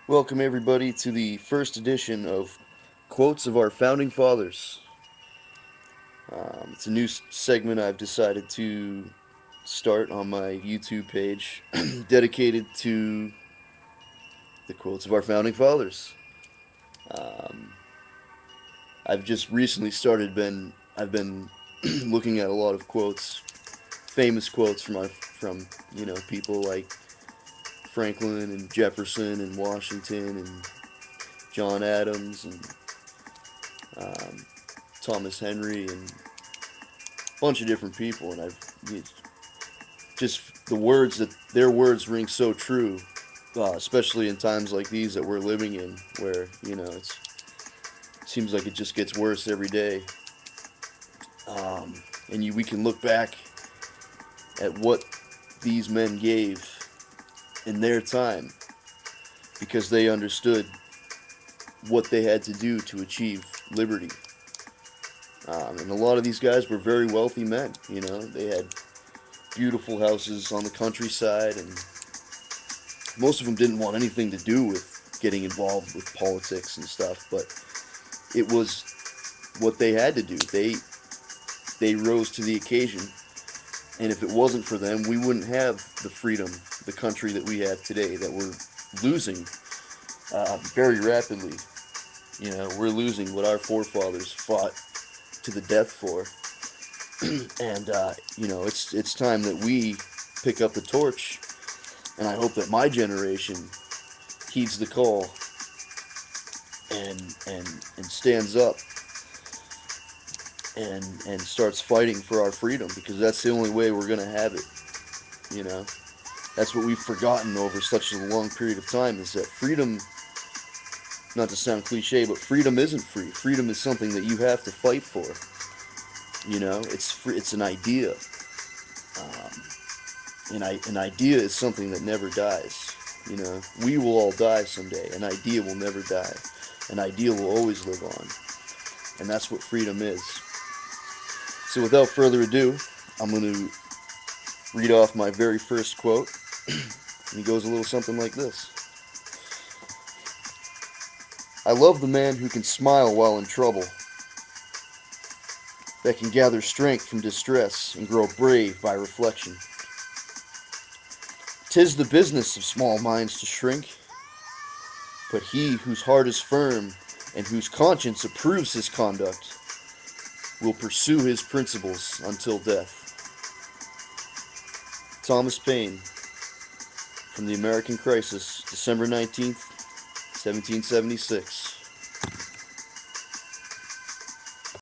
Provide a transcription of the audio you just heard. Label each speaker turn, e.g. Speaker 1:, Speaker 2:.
Speaker 1: Welcome, everybody, to the first edition of Quotes of Our Founding Fathers. It's a new segment I've decided to start on my YouTube page dedicated to the quotes of our founding fathers. Um, I've just recently I've been looking at a lot of quotes, famous quotes from people like Franklin and Jefferson and Washington and John Adams and um, Thomas Henry and a bunch of different people, and just the words that their words ring so true, especially in times like these that we're living in, where it seems like it just gets worse every day. We can look back at what these men gave in their time because they understood what they had to do to achieve liberty. And a lot of these guys were very wealthy men. They had beautiful houses on the countryside, and most of them didn't want anything to do with getting involved with politics and stuff. But it was what they had to do. They rose to the occasion, and if it wasn't for them, we wouldn't have the freedom, the country that we have today that we're losing very rapidly. We're losing what our forefathers fought to the death for, and it's time that we pick up the torch. And I hope that my generation heeds the call and stands up and starts fighting for our freedom, because that's the only way we're gonna have it. You know, that's what we've forgotten over such a long period of time, is that freedom. Not to sound cliche, but freedom isn't free. Freedom is something that you have to fight for. It's free, it's an idea. An idea is something that never dies. We will all die someday. An idea will never die. An idea will always live on. And that's what freedom is. So without further ado, I'm going to read off my very first quote. And it goes a little something like this. I love the man who can smile while in trouble, that can gather strength from distress and grow brave by reflection. 'Tis the business of small minds to shrink, but he whose heart is firm and whose conscience approves his conduct will pursue his principles until death. Thomas Paine, from The American Crisis, December 19th, 1776.